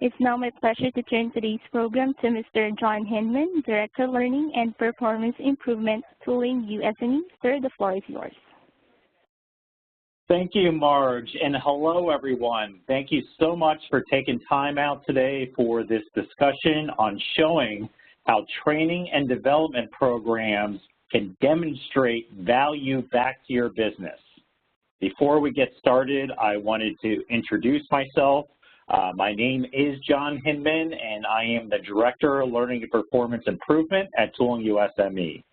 It's now my pleasure to turn today's program to Mr. John Hinman, Director of Learning and Performance Improvement, Tooling USME. Sir, the floor is yours. Thank you, Marge, and hello, everyone. Thank you so much for taking time out today for this discussion on showing how training and development programs can demonstrate value back to your business. Before we get started, I wanted to introduce myself. My name is John Hinman, and I am the Director of Learning and Performance Improvement at Tooling USME.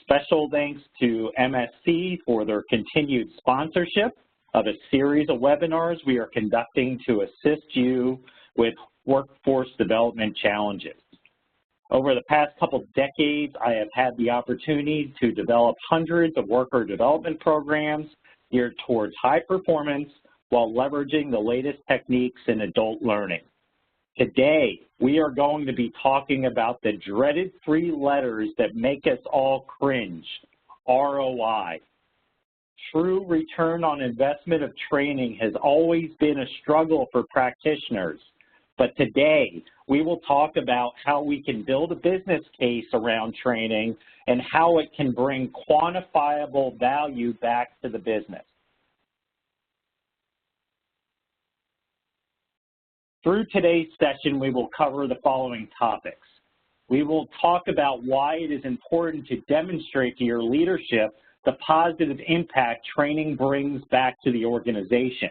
Special thanks to MSC for their continued sponsorship of a series of webinars we are conducting to assist you with workforce development challenges. Over the past couple decades, I have had the opportunity to develop hundreds of worker development programs geared towards high performance while leveraging the latest techniques in adult learning. Today, we are going to be talking about the dreaded three letters that make us all cringe, ROI. True return on investment of training has always been a struggle for practitioners, but today we will talk about how we can build a business case around training and how it can bring quantifiable value back to the business. Through today's session, we will cover the following topics. We will talk about why it is important to demonstrate to your leadership the positive impact training brings back to the organization.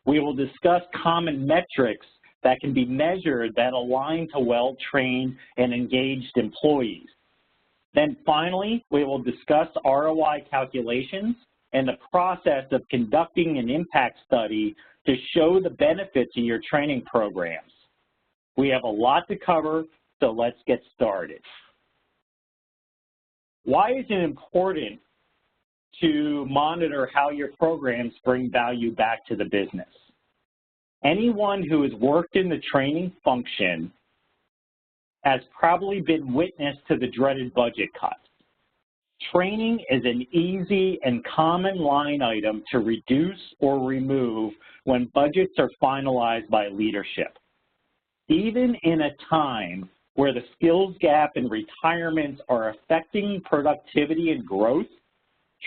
We will discuss common metrics that can be measured that align to well-trained and engaged employees. Then finally, we will discuss ROI calculations and the process of conducting an impact study to show the benefits of your training programs. We have a lot to cover, so let's get started. Why is it important to monitor how your programs bring value back to the business? Anyone who has worked in the training function has probably been witness to the dreaded budget cuts. Training is an easy and common line item to reduce or remove when budgets are finalized by leadership. Even in a time where the skills gap and retirements are affecting productivity and growth,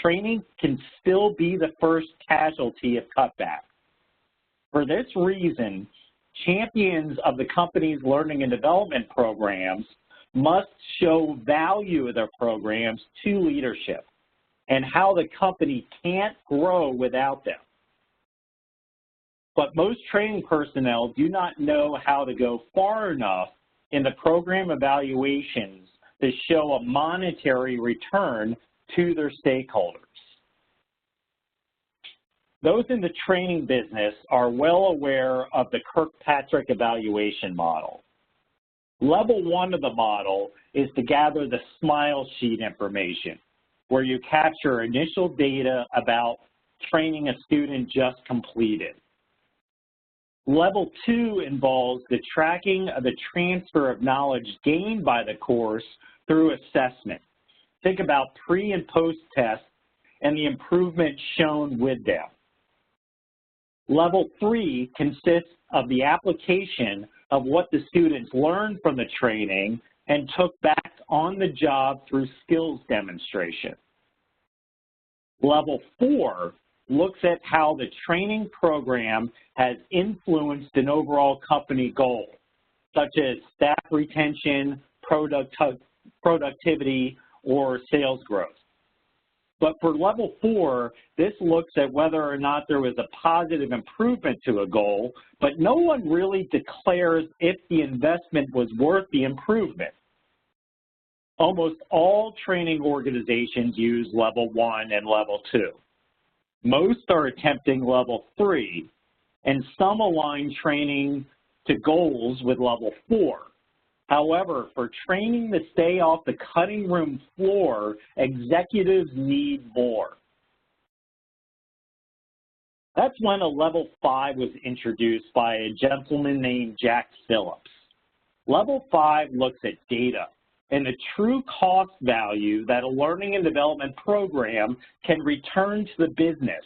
training can still be the first casualty of cutbacks. For this reason, champions of the company's learning and development programs must show value of their programs to leadership and how the company can't grow without them. But most training personnel do not know how to go far enough in the program evaluations to show a monetary return to their stakeholders. Those in the training business are well aware of the Kirkpatrick evaluation model. Level one of the model is to gather the smile sheet information, where you capture initial data about training a student just completed. Level two involves the tracking of the transfer of knowledge gained by the course through assessment. Think about pre and post tests and the improvement shown with them. Level three consists of the application of what the students learned from the training and took back on the job through skills demonstration. Level four looks at how the training program has influenced an overall company goal, such as staff retention, productivity, or sales growth. But for level four, this looks at whether or not there was a positive improvement to a goal, but no one really declares if the investment was worth the improvement. Almost all training organizations use level one and level two. Most are attempting level three, and some align training to goals with level four. However, for training to stay off the cutting room floor, executives need more. That's when a level 5 was introduced by a gentleman named Jack Phillips. Level 5 looks at data and the true cost value that a learning and development program can return to the business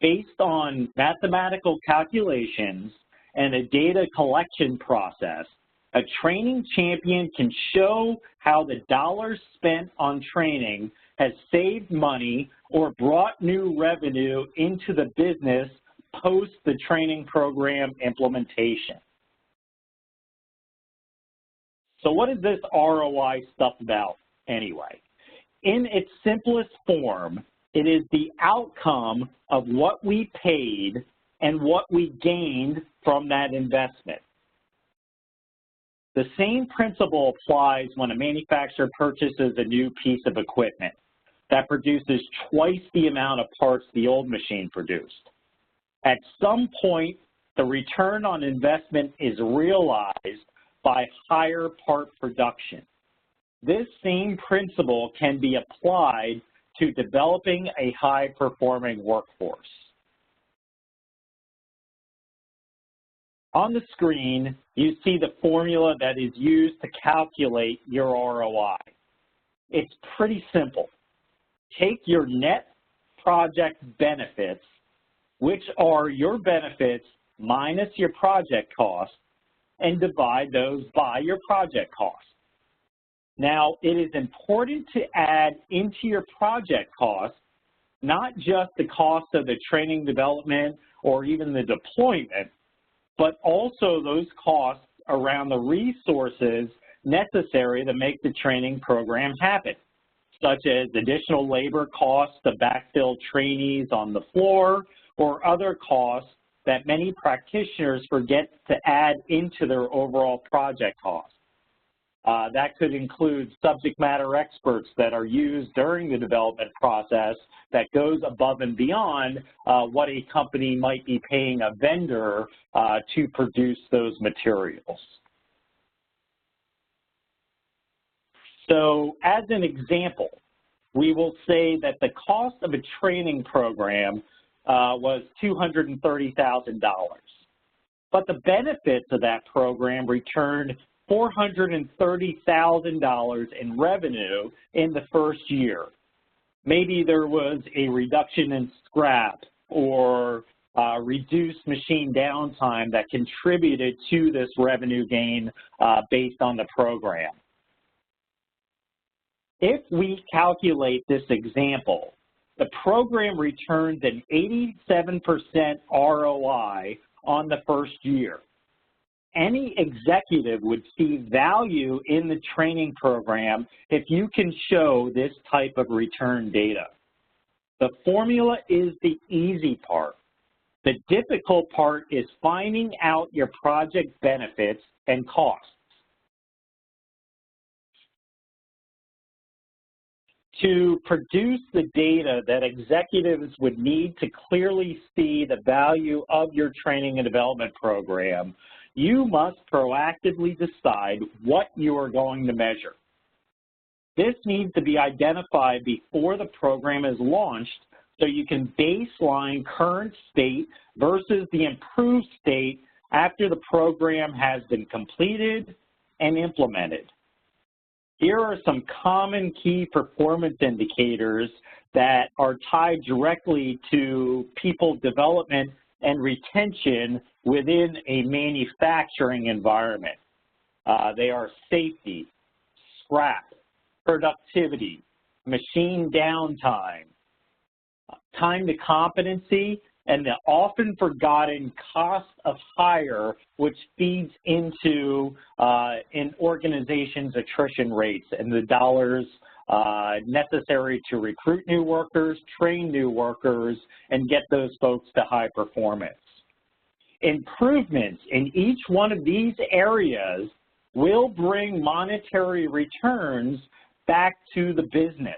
based on mathematical calculations and a data collection process, a training champion can show how the dollars spent on training has saved money or brought new revenue into the business post the training program implementation. So what is this ROI stuff about anyway? In its simplest form, it is the outcome of what we paid and what we gained from that investment. The same principle applies when a manufacturer purchases a new piece of equipment that produces twice the amount of parts the old machine produced. At some point, the return on investment is realized by higher part production. This same principle can be applied to developing a high-performing workforce. On the screen, you see the formula that is used to calculate your ROI. It's pretty simple. Take your net project benefits, which are your benefits minus your project costs, and divide those by your project costs. Now, it is important to add into your project costs not just the cost of the training development or even the deployment, but also those costs around the resources necessary to make the training program happen, such as additional labor costs to backfill trainees on the floor or other costs that many practitioners forget to add into their overall project costs. That could include subject matter experts that are used during the development process that goes above and beyond what a company might be paying a vendor to produce those materials. So as an example, we will say that the cost of a training program was $230,000, but the benefits of that program returned $430,000 in revenue in the first year. Maybe there was a reduction in scrap or reduced machine downtime that contributed to this revenue gain based on the program. If we calculate this example, the program returns an 87% ROI on the first year. Any executive would see value in the training program if you can show this type of return data. The formula is the easy part. The difficult part is finding out your project benefits and costs. To produce the data that executives would need to clearly see the value of your training and development program, you must proactively decide what you are going to measure. This needs to be identified before the program is launched so you can baseline current state versus the improved state after the program has been completed and implemented. Here are some common key performance indicators that are tied directly to people development and retention within a manufacturing environment. They are safety, scrap, productivity, machine downtime, time to competency, and the often forgotten cost of hire, which feeds into an organization's attrition rates and the dollars necessary to recruit new workers, train new workers, and get those folks to high performance. Improvements in each one of these areas will bring monetary returns back to the business.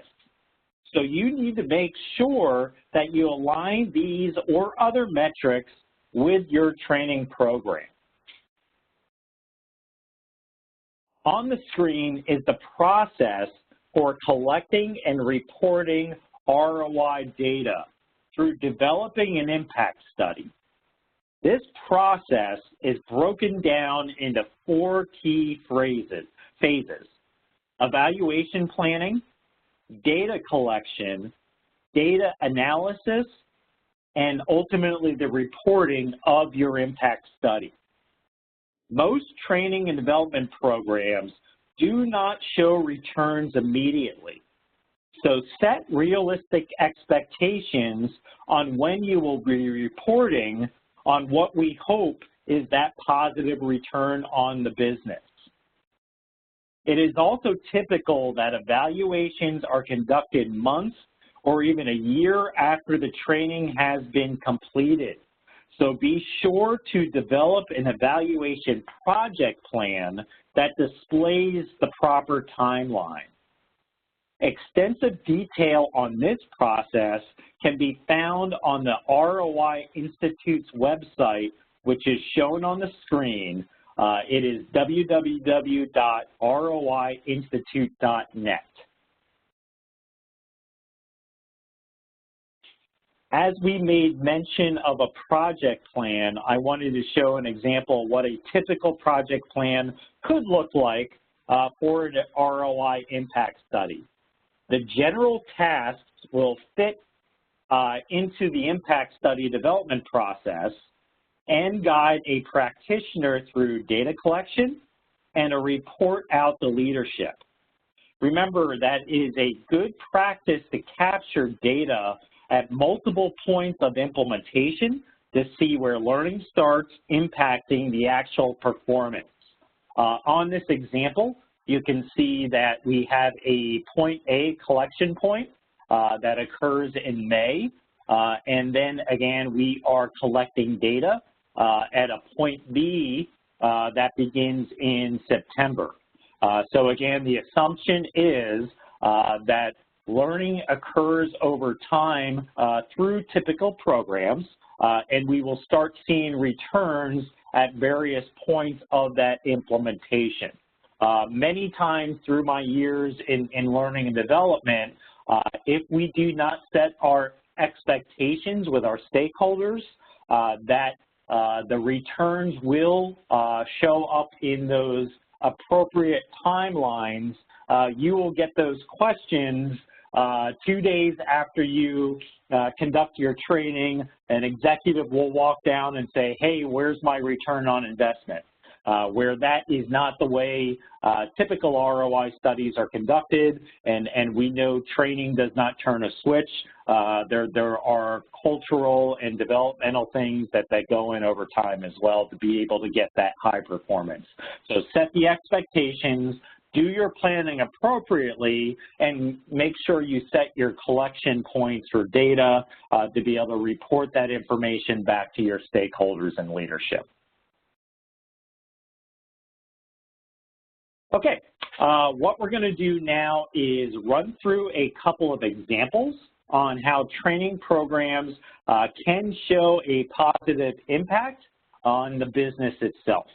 So you need to make sure that you align these or other metrics with your training program. On the screen is the process for collecting and reporting ROI data through developing an impact study. This process is broken down into 4 key phases: evaluation planning, data collection, data analysis, and ultimately the reporting of your impact study. Most training and development programs do not show returns immediately. So set realistic expectations on when you will be reporting on what we hope is that positive return on the business. It is also typical that evaluations are conducted months or even a year after the training has been completed. So be sure to develop an evaluation project plan that displays the proper timeline. Extensive detail on this process can be found on the ROI Institute's website, which is shown on the screen. It is www.roiinstitute.net. As we made mention of a project plan, I wanted to show an example of what a typical project plan could look like for an ROI impact study. The general tasks will fit into the impact study development process and guide a practitioner through data collection and a report out to leadership. Remember that it is a good practice to capture data at multiple points of implementation to see where learning starts impacting the actual performance. On this example, you can see that we have a point A collection point that occurs in May, and then again we are collecting data at a point B that begins in September. So again, the assumption is that learning occurs over time through typical programs, and we will start seeing returns at various points of that implementation. Many times through my years in learning and development, if we do not set our expectations with our stakeholders, that the returns will show up in those appropriate timelines. You will get those questions 2 days after you conduct your training. An executive will walk down and say, hey, where's my return on investment? Where that is not the way typical ROI studies are conducted, and we know training does not turn a switch. There are cultural and developmental things that go in over time as well to be able to get that high performance. So set the expectations, do your planning appropriately, and make sure you set your collection points for data to be able to report that information back to your stakeholders and leadership. Okay, what we're going to do now is run through a couple of examples on how training programs can show a positive impact on the business itself.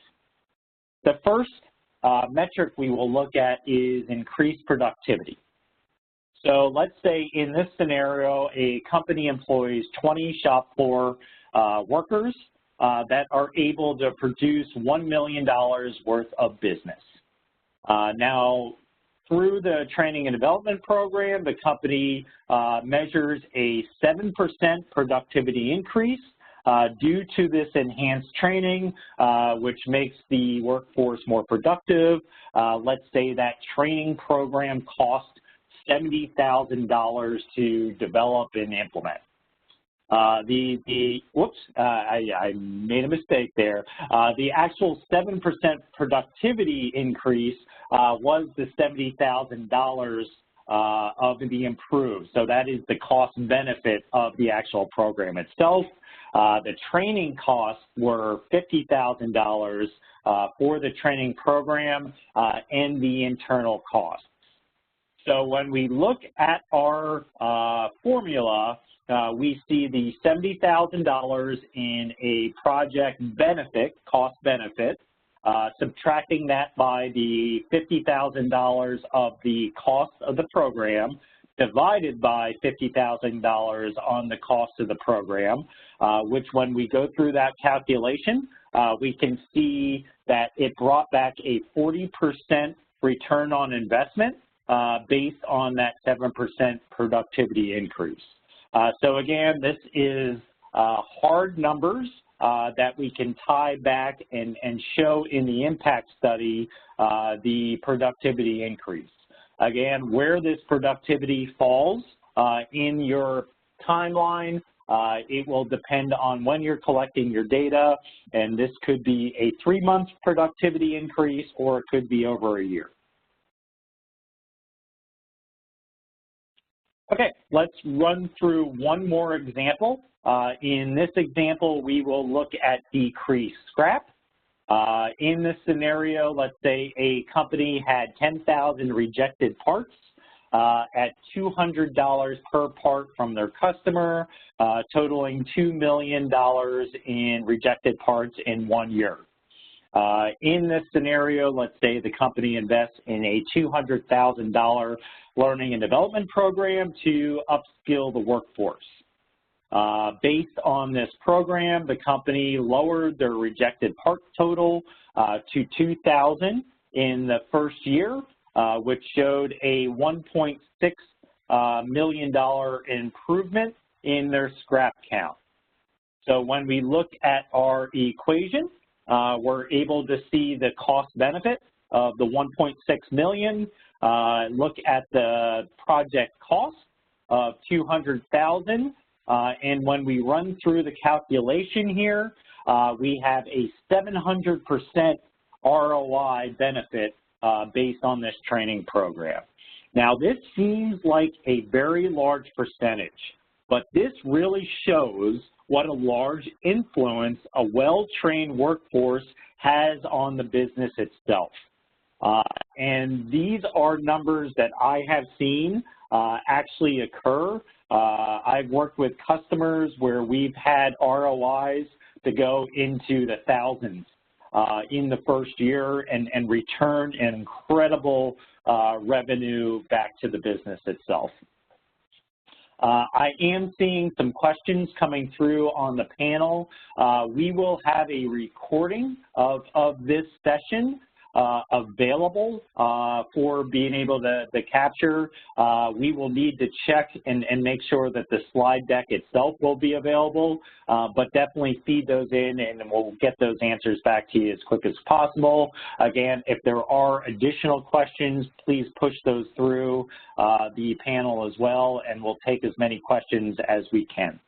The first metric we will look at is increased productivity. So let's say in this scenario, a company employs 20 shop floor workers that are able to produce $1 million worth of business. Now, through the training and development program, the company measures a 7% productivity increase due to this enhanced training, which makes the workforce more productive. Let's say that training program cost $70,000 to develop and implement. I made a mistake there. The actual 7% productivity increase was the $70,000 of the improved. So that is the cost benefit of the actual program itself. The training costs were $50,000 for the training program and the internal costs. So when we look at our formula, we see the $70,000 in a project benefit, cost benefit, subtracting that by the $50,000 of the cost of the program, divided by $50,000 on the cost of the program, which when we go through that calculation, we can see that it brought back a 40% return on investment based on that 7% productivity increase. So again, this is hard numbers that we can tie back and show in the impact study the productivity increase. Again, where this productivity falls in your timeline, it will depend on when you're collecting your data, and this could be a 3-month productivity increase or it could be over a year. Okay, let's run through one more example. In this example, we will look at decreased scrap. In this scenario, let's say a company had 10,000 rejected parts at $200 per part from their customer, totaling $2 million in rejected parts in 1 year. In this scenario, let's say the company invests in a $200,000 learning and development program to upskill the workforce. Based on this program, the company lowered their rejected part total to 2,000 in the first year, which showed a $1.6 million improvement in their scrap count. So when we look at our equation, we're able to see the cost benefit of the 1.6 million, look at the project cost of 200,000, and when we run through the calculation here, we have a 700% ROI benefit based on this training program. Now, this seems like a very large percentage, but this really shows what a large influence a well-trained workforce has on the business itself. And these are numbers that I have seen actually occur. I've worked with customers where we've had ROIs to go into the thousands in the first year and return an incredible revenue back to the business itself. I am seeing some questions coming through on the panel. We will have a recording of this session available for being able to capture. We will need to check and make sure that the slide deck itself will be available, but definitely feed those in and we'll get those answers back to you as quick as possible. Again, if there are additional questions, please push those through the panel as well, and we'll take as many questions as we can.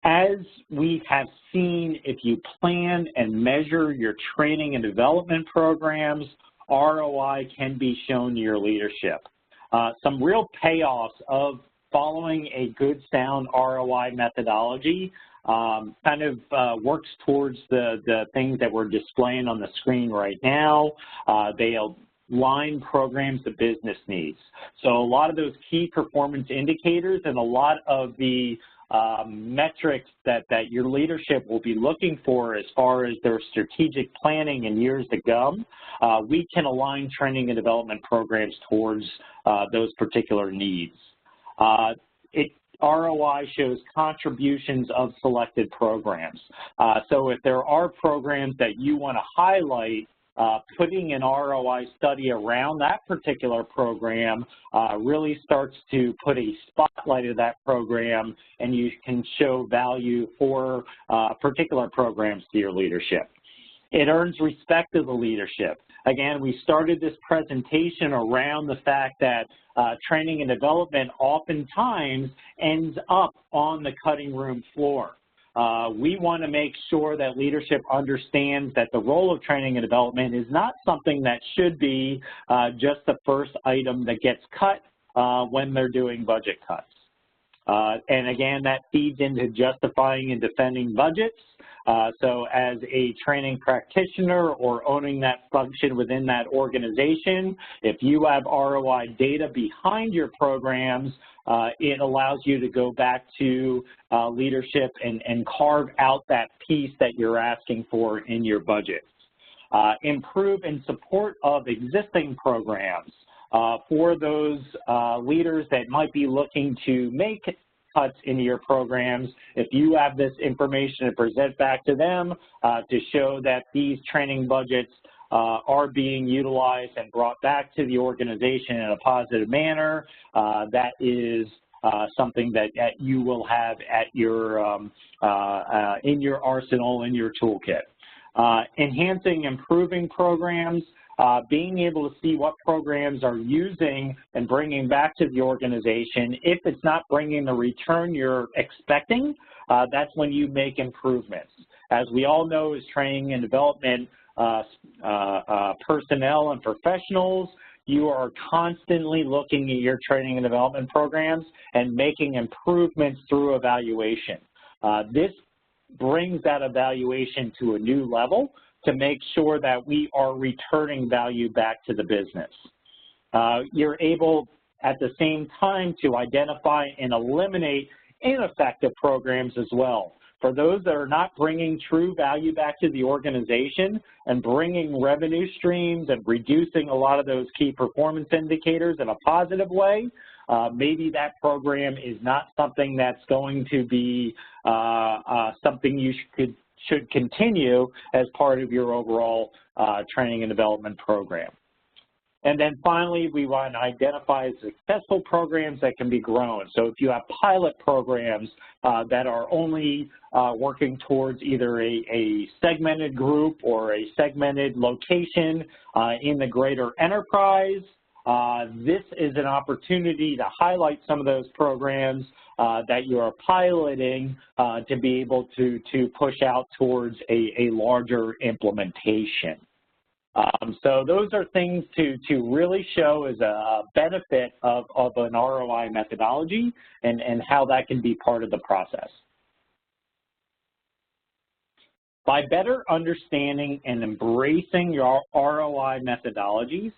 As we have seen, if you plan and measure your training and development programs, ROI can be shown to your leadership. Some real payoffs of following a good, sound ROI methodology kind of works towards the things that we're displaying on the screen right now. They align programs to business needs. So a lot of those key performance indicators and a lot of the metrics that your leadership will be looking for as far as their strategic planning in years to come, we can align training and development programs towards those particular needs. ROI shows contributions of selected programs. So if there are programs that you want to highlight, putting an ROI study around that particular program really starts to put a spotlight of that program, and you can show value for particular programs to your leadership. It earns respect of the leadership. Again, we started this presentation around the fact that training and development oftentimes ends up on the cutting room floor. We want to make sure that leadership understands that the role of training and development is not something that should be just the first item that gets cut when they're doing budget cuts. And again, that feeds into justifying and defending budgets. So as a training practitioner or owning that function within that organization, if you have ROI data behind your programs, it allows you to go back to leadership and carve out that piece that you're asking for in your budgets. Improve and support of existing programs for those leaders that might be looking to make cuts into your programs. If you have this information to present back to them to show that these training budgets are being utilized and brought back to the organization in a positive manner, that is something that you will have at your in your arsenal, in your toolkit. Enhancing, improving programs, being able to see what programs are using and bringing back to the organization. If it's not bringing the return you're expecting, that's when you make improvements. As we all know, as training and development personnel and professionals, you are constantly looking at your training and development programs and making improvements through evaluation. This brings that evaluation to a new level to make sure that we are returning value back to the business. You're able at the same time to identify and eliminate ineffective programs as well. For those that are not bringing true value back to the organization and bringing revenue streams and reducing a lot of those key performance indicators in a positive way, maybe that program is not something that's going to be something you should continue as part of your overall training and development program. And then finally, we want to identify successful programs that can be grown. So if you have pilot programs that are only working towards either a segmented group or a segmented location in the greater enterprise, this is an opportunity to highlight some of those programs that you are piloting to be able to push out towards a larger implementation. So those are things to really show as a benefit of an ROI methodology and how that can be part of the process. By better understanding and embracing your ROI methodologies,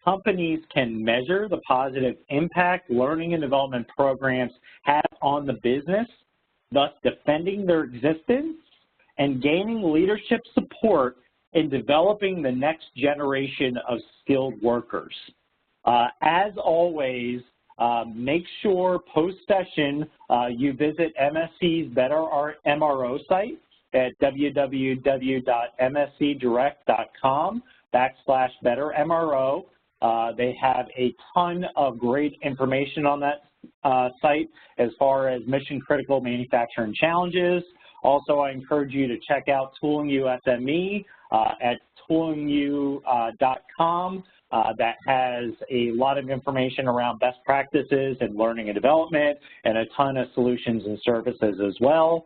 companies can measure the positive impact learning and development programs have on the business, thus defending their existence and gaining leadership support in developing the next generation of skilled workers. As always, make sure post-session you visit MSC's Better MRO site at www.mscdirect.com/bettermro. They have a ton of great information on that site as far as mission-critical manufacturing challenges. Also, I encourage you to check out Tooling U SME at toolingu.com. That has a lot of information around best practices and learning and development and a ton of solutions and services as well.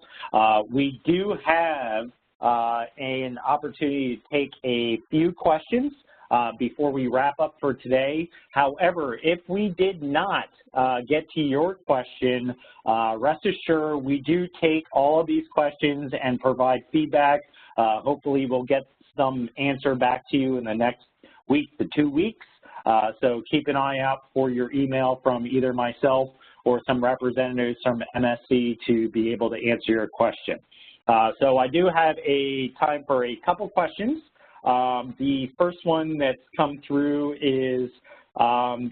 We do have an opportunity to take a few questions before we wrap up for today. However, if we did not get to your question, rest assured we do take all of these questions and provide feedback. Hopefully we'll get some answer back to you in the next week to 2 weeks. So keep an eye out for your email from either myself or some representatives from MSC to be able to answer your question. So I do have a time for a couple questions. The first one that's come through is,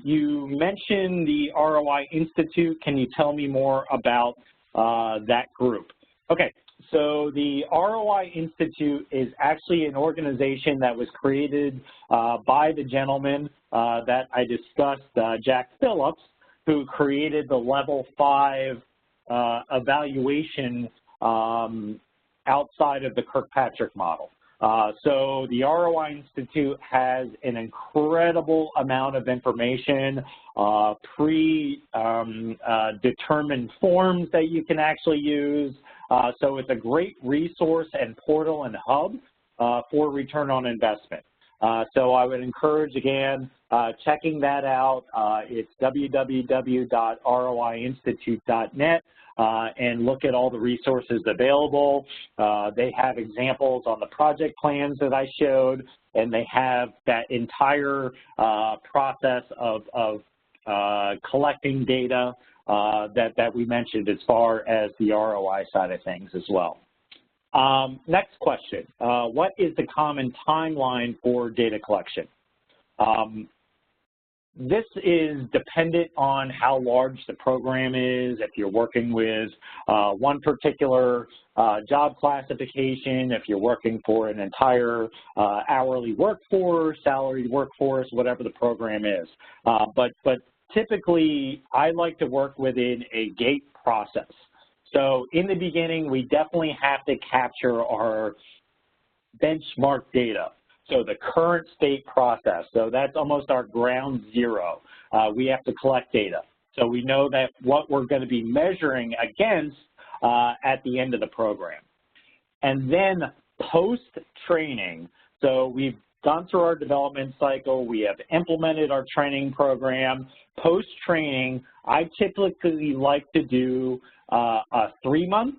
you mentioned the ROI Institute. Can you tell me more about that group? Okay, so the ROI Institute is actually an organization that was created by the gentleman that I discussed, Jack Phillips, who created the Level 5 evaluation outside of the Kirkpatrick model. So the ROI Institute has an incredible amount of information, pre-determined forms that you can actually use. So it's a great resource and portal and hub for return on investment. So I would encourage, again, checking that out. It's www.roiinstitute.net. And look at all the resources available. They have examples on the project plans that I showed, and they have that entire process of collecting data that we mentioned as far as the ROI side of things as well. Next question, what is the common timeline for data collection? This is dependent on how large the program is, if you're working with one particular job classification, if you're working for an entire hourly workforce, salaried workforce, whatever the program is. But typically, I like to work within a gate process. So in the beginning, we definitely have to capture our benchmark data. So the current state process, so that's almost our ground zero. We have to collect data. So we know that what we're going to be measuring against at the end of the program. And then post-training, so we've gone through our development cycle, we have implemented our training program. Post-training, I typically like to do a 3-month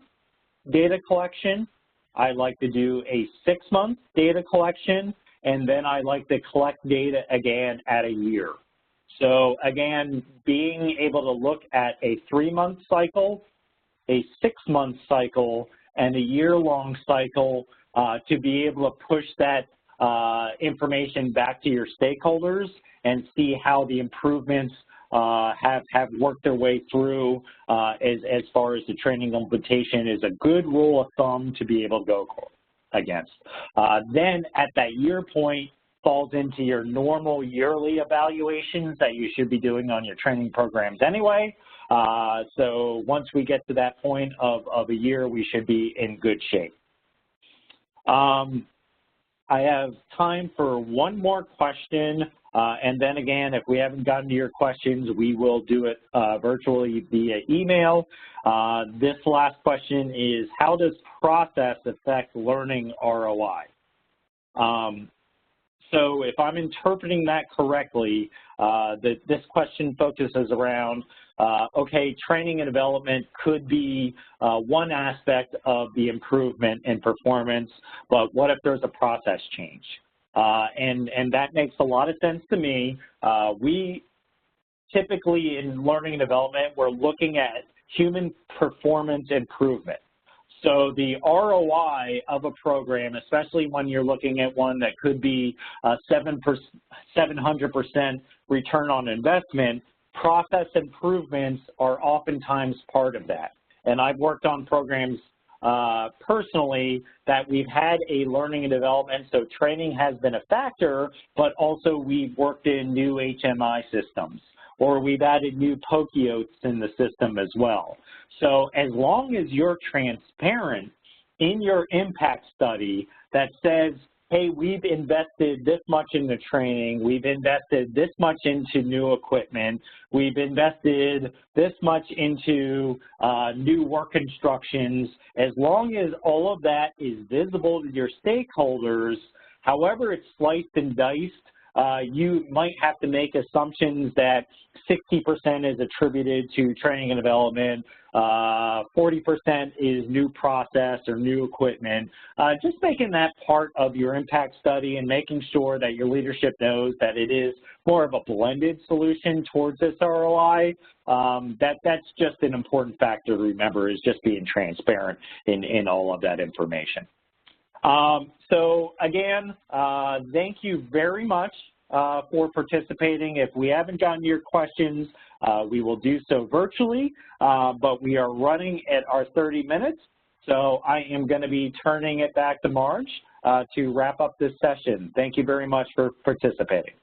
data collection. I like to do a 6-month data collection, and then I like to collect data again at a year. So again, being able to look at a 3-month cycle, a 6-month cycle, and a year-long cycle to be able to push that information back to your stakeholders and see how the improvements have worked their way through as far as the training implementation is a good rule of thumb to be able to go against. Then at that year point falls into your normal yearly evaluations that you should be doing on your training programs anyway. So once we get to that point of a year, we should be in good shape. I have time for one more question, and then again, if we haven't gotten to your questions, we will do it virtually via email. This last question is, how does process affect learning ROI? So if I'm interpreting that correctly, this question focuses around, okay, training and development could be one aspect of the improvement in performance, but what if there's a process change? And that makes a lot of sense to me. We typically in learning and development, we're looking at human performance improvement. So the ROI of a program, especially when you're looking at one that could be 700% return on investment, process improvements are oftentimes part of that. And I've worked on programs personally that we've had a learning and development, so training has been a factor, but also we've worked in new HMI systems, or we've added new POCIOs in the system as well. So as long as you're transparent in your impact study that says, hey, we've invested this much in the training, we've invested this much into new equipment, we've invested this much into new work instructions, as long as all of that is visible to your stakeholders, however it's sliced and diced, you might have to make assumptions that 60% is attributed to training and development, 40% is new process or new equipment. Just making that part of your impact study and making sure that your leadership knows that it is more of a blended solution towards this ROI. That's just an important factor to remember, is just being transparent in all of that information. So again, thank you very much for participating. If we haven't gotten to your questions, we will do so virtually, but we are running at our 30 minutes. So I am going to be turning it back to Marge to wrap up this session. Thank you very much for participating.